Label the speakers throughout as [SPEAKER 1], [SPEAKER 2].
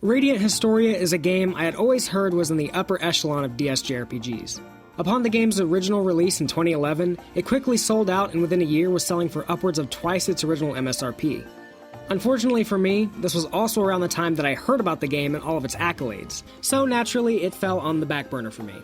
[SPEAKER 1] Radiant Historia is a game I had always heard was in the upper echelon of DS JRPGs. Upon the game's original release in 2011, it quickly sold out and within a year was selling for upwards of twice its original MSRP. Unfortunately for me, this was also around the time that I heard about the game and all of its accolades, so naturally it fell on the back burner for me.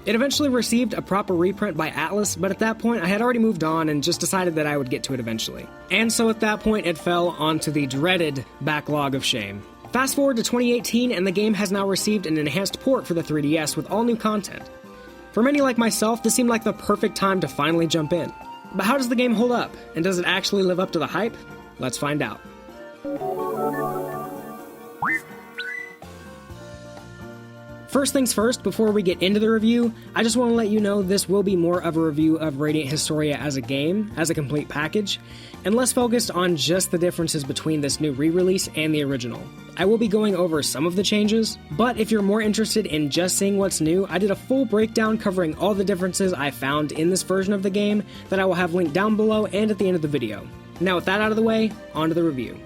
[SPEAKER 1] It eventually received a proper reprint by Atlas, but at that point I had already moved on and just decided that I would get to it eventually. And so at that point it fell onto the dreaded backlog of shame. Fast forward to 2018 and the game has now received an enhanced port for the 3DS with all new content. For many like myself, this seemed like the perfect time to finally jump in. But how does the game hold up? And does it actually live up to the hype? Let's find out. First things first, before we get into the review, I just want to let you know this will be more of a review of Radiant Historia as a game, as a complete package, and less focused on just the differences between this new re-release and the original. I will be going over some of the changes, but if you're more interested in just seeing what's new, I did a full breakdown covering all the differences I found in this version of the game that I will have linked down below and at the end of the video. Now with that out of the way, on to the review.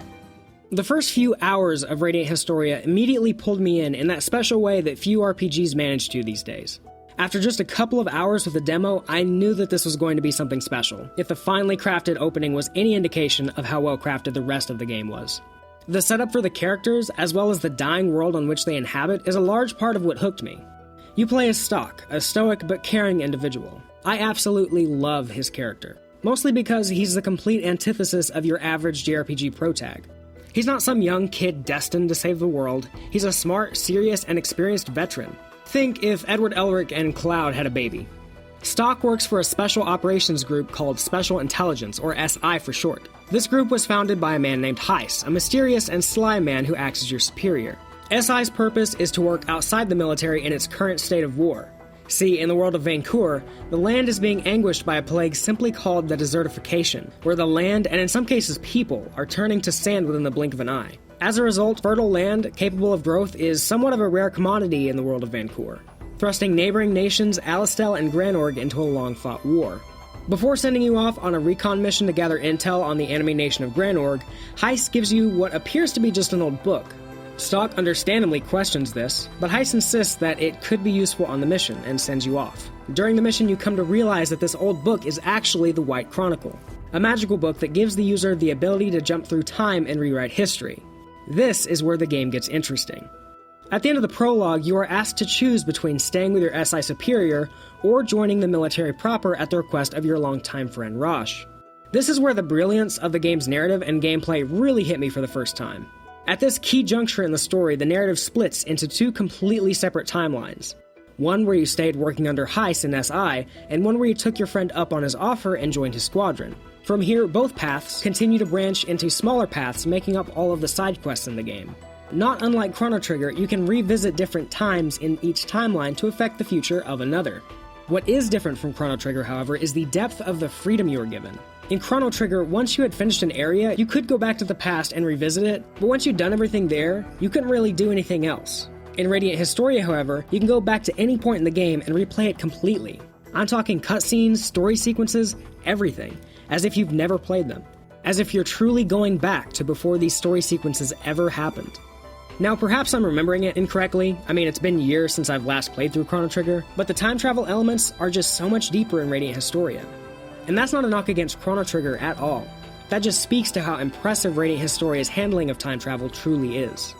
[SPEAKER 1] The first few hours of Radiant Historia immediately pulled me in that special way that few RPGs manage to these days. After just a couple of hours with the demo, I knew that this was going to be something special, if the finely crafted opening was any indication of how well crafted the rest of the game was. The setup for the characters, as well as the dying world on which they inhabit, is a large part of what hooked me. You play as Stock, a stoic but caring individual. I absolutely love his character, mostly because he's the complete antithesis of your average JRPG protag. He's not some young kid destined to save the world, he's a smart, serious, and experienced veteran. Think if Edward Elric and Cloud had a baby. Stock works for a special operations group called Special Intelligence, or SI for short. This group was founded by a man named Heiss, a mysterious and sly man who acts as your superior. SI's purpose is to work outside the military in its current state of war. See, in the world of Vancouver, the land is being anguished by a plague simply called the desertification, where the land, and in some cases people, are turning to sand within the blink of an eye. As a result, fertile land, capable of growth, is somewhat of a rare commodity in the world of Vancouver, thrusting neighboring nations Alistel and Granorg into a long-fought war. Before sending you off on a recon mission to gather intel on the enemy nation of Granorg, Heiss gives you what appears to be just an old book. Stock understandably questions this, but Heiss insists that it could be useful on the mission and sends you off. During the mission, you come to realize that this old book is actually the White Chronicle, a magical book that gives the user the ability to jump through time and rewrite history. This is where the game gets interesting. At the end of the prologue, you are asked to choose between staying with your SI superior or joining the military proper at the request of your longtime friend Rosh. This is where the brilliance of the game's narrative and gameplay really hit me for the first time. At this key juncture in the story, the narrative splits into two completely separate timelines. One where you stayed working under Heiss in SI, and one where you took your friend up on his offer and joined his squadron. From here, both paths continue to branch into smaller paths, making up all of the side quests in the game. Not unlike Chrono Trigger, you can revisit different times in each timeline to affect the future of another. What is different from Chrono Trigger, however, is the depth of the freedom you are given. In Chrono Trigger, once you had finished an area, you could go back to the past and revisit it, but once you'd done everything there, you couldn't really do anything else. In Radiant Historia, however, you can go back to any point in the game and replay it completely. I'm talking cutscenes, story sequences, everything, as if you've never played them. As if you're truly going back to before these story sequences ever happened. Now, perhaps I'm remembering it incorrectly. I mean, it's been years since I've last played through Chrono Trigger, but the time travel elements are just so much deeper in Radiant Historia. And that's not a knock against Chrono Trigger at all. That just speaks to how impressive Radiant Historia's handling of time travel truly is.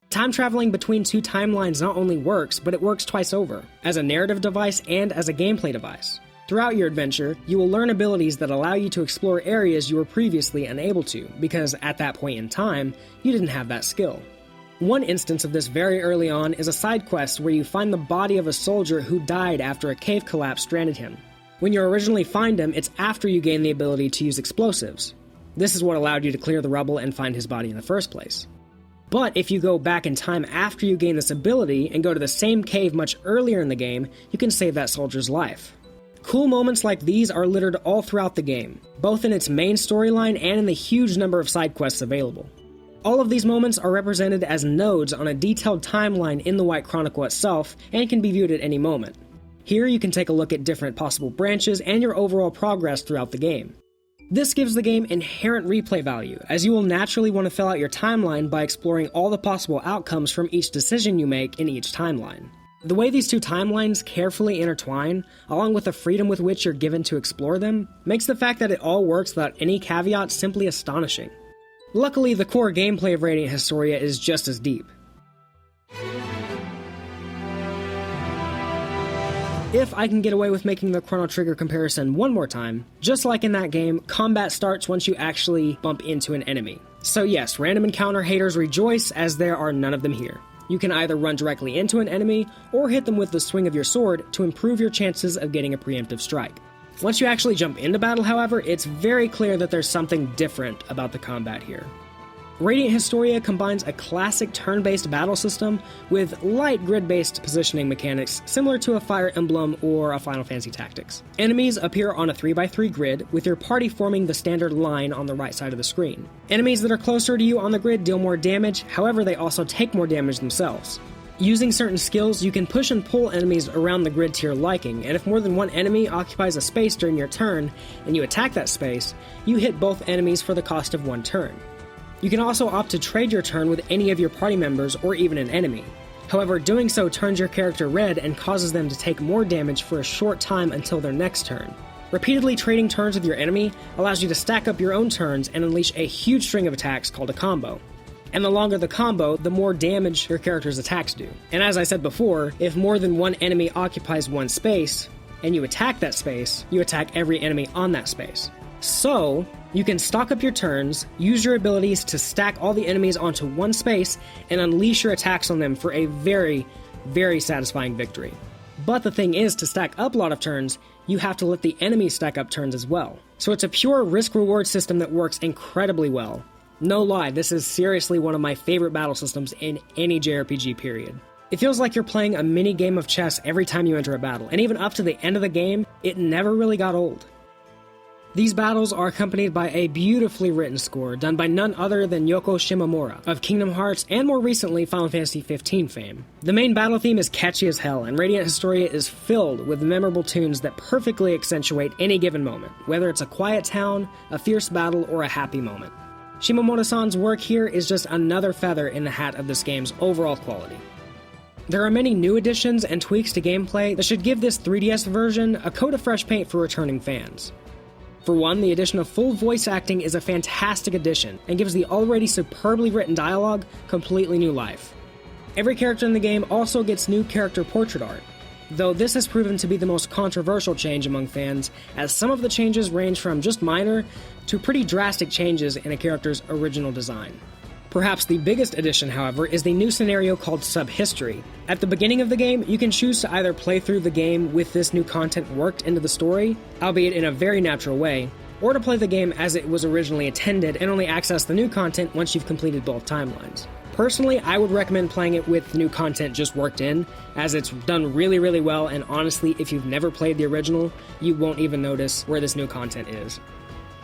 [SPEAKER 1] Time traveling between two timelines not only works, but it works twice over, as a narrative device and as a gameplay device. Throughout your adventure, you will learn abilities that allow you to explore areas you were previously unable to, because at that point in time, you didn't have that skill. One instance of this very early on is a side quest where you find the body of a soldier who died after a cave collapse stranded him. When you originally find him, it's after you gain the ability to use explosives. This is what allowed you to clear the rubble and find his body in the first place. But if you go back in time after you gain this ability and go to the same cave much earlier in the game, you can save that soldier's life. Cool moments like these are littered all throughout the game, both in its main storyline and in the huge number of side quests available. All of these moments are represented as nodes on a detailed timeline in the White Chronicle itself and can be viewed at any moment. Here you can take a look at different possible branches and your overall progress throughout the game. This gives the game inherent replay value, as you will naturally want to fill out your timeline by exploring all the possible outcomes from each decision you make in each timeline. The way these two timelines carefully intertwine, along with the freedom with which you're given to explore them, makes the fact that it all works without any caveat simply astonishing. Luckily, the core gameplay of Radiant Historia is just as deep. If I can get away with making the Chrono Trigger comparison one more time, just like in that game, combat starts once you actually bump into an enemy. So yes, random encounter haters rejoice, as there are none of them here. You can either run directly into an enemy, or hit them with the swing of your sword to improve your chances of getting a preemptive strike. Once you actually jump into battle, however, it's very clear that there's something different about the combat here. Radiant Historia combines a classic turn-based battle system with light grid-based positioning mechanics similar to a Fire Emblem or a Final Fantasy Tactics. Enemies appear on a 3x3 grid, with your party forming the standard line on the right side of the screen. Enemies that are closer to you on the grid deal more damage, however they also take more damage themselves. Using certain skills, you can push and pull enemies around the grid to your liking, and if more than one enemy occupies a space during your turn, and you attack that space, you hit both enemies for the cost of one turn. You can also opt to trade your turn with any of your party members or even an enemy. However, doing so turns your character red and causes them to take more damage for a short time until their next turn. Repeatedly trading turns with your enemy allows you to stack up your own turns and unleash a huge string of attacks called a combo. And the longer the combo, the more damage your character's attacks do. And as I said before, if more than one enemy occupies one space, and you attack that space, you attack every enemy on that space. So, you can stock up your turns, use your abilities to stack all the enemies onto one space, and unleash your attacks on them for a very, very satisfying victory. But the thing is, to stack up a lot of turns, you have to let the enemies stack up turns as well. So it's a pure risk-reward system that works incredibly well. No lie, this is seriously one of my favorite battle systems in any JRPG period. It feels like you're playing a mini game of chess every time you enter a battle, and even up to the end of the game, it never really got old. These battles are accompanied by a beautifully written score done by none other than Yoko Shimomura of Kingdom Hearts and more recently Final Fantasy XV fame. The main battle theme is catchy as hell, and Radiant Historia is filled with memorable tunes that perfectly accentuate any given moment, whether it's a quiet town, a fierce battle, or a happy moment. Shimomura-san's work here is just another feather in the hat of this game's overall quality. There are many new additions and tweaks to gameplay that should give this 3DS version a coat of fresh paint for returning fans. For one, the addition of full voice acting is a fantastic addition and gives the already superbly written dialogue completely new life. Every character in the game also gets new character portrait art, though this has proven to be the most controversial change among fans, as some of the changes range from just minor to pretty drastic changes in a character's original design. Perhaps the biggest addition, however, is the new scenario called Sub-History. At the beginning of the game, you can choose to either play through the game with this new content worked into the story, albeit in a very natural way, or to play the game as it was originally intended and only access the new content once you've completed both timelines. Personally, I would recommend playing it with new content just worked in, as it's done really, really well, and honestly, if you've never played the original, you won't even notice where this new content is.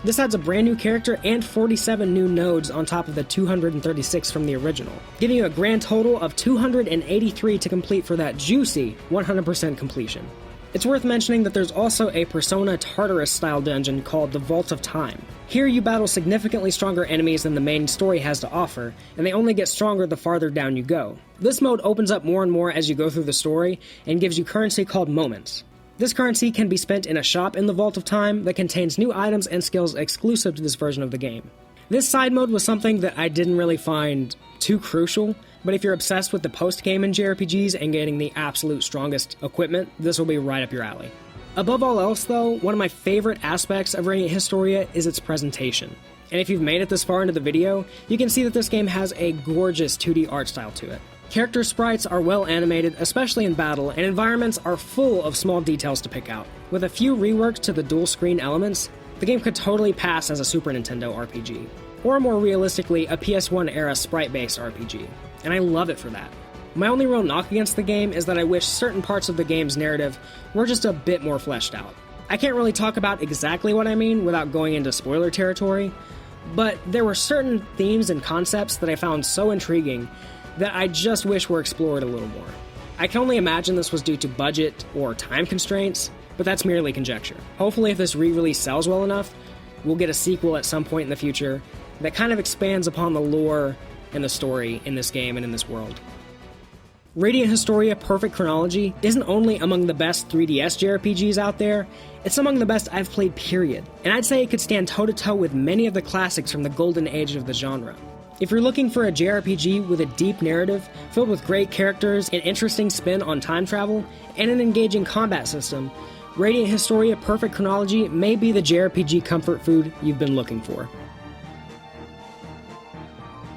[SPEAKER 1] This adds a brand new character and 47 new nodes on top of the 236 from the original, giving you a grand total of 283 to complete for that juicy 100% completion. It's worth mentioning that there's also a Persona Tartarus style dungeon called the Vault of Time. Here you battle significantly stronger enemies than the main story has to offer, and they only get stronger the farther down you go. This mode opens up more and more as you go through the story, and gives you currency called moments. This currency can be spent in a shop in the Vault of Time that contains new items and skills exclusive to this version of the game. This side mode was something that I didn't really find too crucial, but if you're obsessed with the post-game in JRPGs and getting the absolute strongest equipment, this will be right up your alley. Above all else though, one of my favorite aspects of Radiant Historia is its presentation. And if you've made it this far into the video, you can see that this game has a gorgeous 2D art style to it. Character sprites are well animated, especially in battle, and environments are full of small details to pick out. With a few reworks to the dual screen elements, the game could totally pass as a Super Nintendo RPG. Or more realistically, a PS1 era sprite-based RPG. And I love it for that. My only real knock against the game is that I wish certain parts of the game's narrative were just a bit more fleshed out. I can't really talk about exactly what I mean without going into spoiler territory, but there were certain themes and concepts that I found so intriguing that I just wish were explored a little more. I can only imagine this was due to budget or time constraints, but that's merely conjecture. Hopefully if this re-release sells well enough, we'll get a sequel at some point in the future that kind of expands upon the lore and the story in this game and in this world. Radiant Historia Perfect Chronology isn't only among the best 3DS JRPGs out there, it's among the best I've played, period. And I'd say it could stand toe-to-toe with many of the classics from the golden age of the genre. If you're looking for a JRPG with a deep narrative, filled with great characters, an interesting spin on time travel, and an engaging combat system, Radiant Historia Perfect Chronology may be the JRPG comfort food you've been looking for.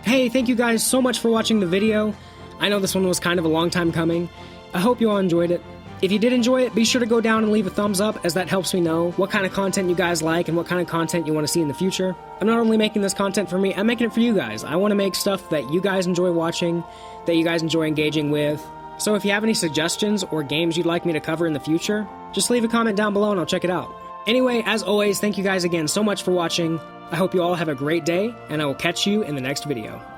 [SPEAKER 1] Hey, thank you guys so much for watching the video. I know this one was kind of a long time coming. I hope you all enjoyed it. If you did enjoy it, be sure to go down and leave a thumbs up, as that helps me know what kind of content you guys like and what kind of content you want to see in the future. I'm not only making this content for me, I'm making it for you guys. I want to make stuff that you guys enjoy watching, that you guys enjoy engaging with. So if you have any suggestions or games you'd like me to cover in the future, just leave a comment down below and I'll check it out. Anyway, as always, thank you guys again so much for watching. I hope you all have a great day, and I will catch you in the next video.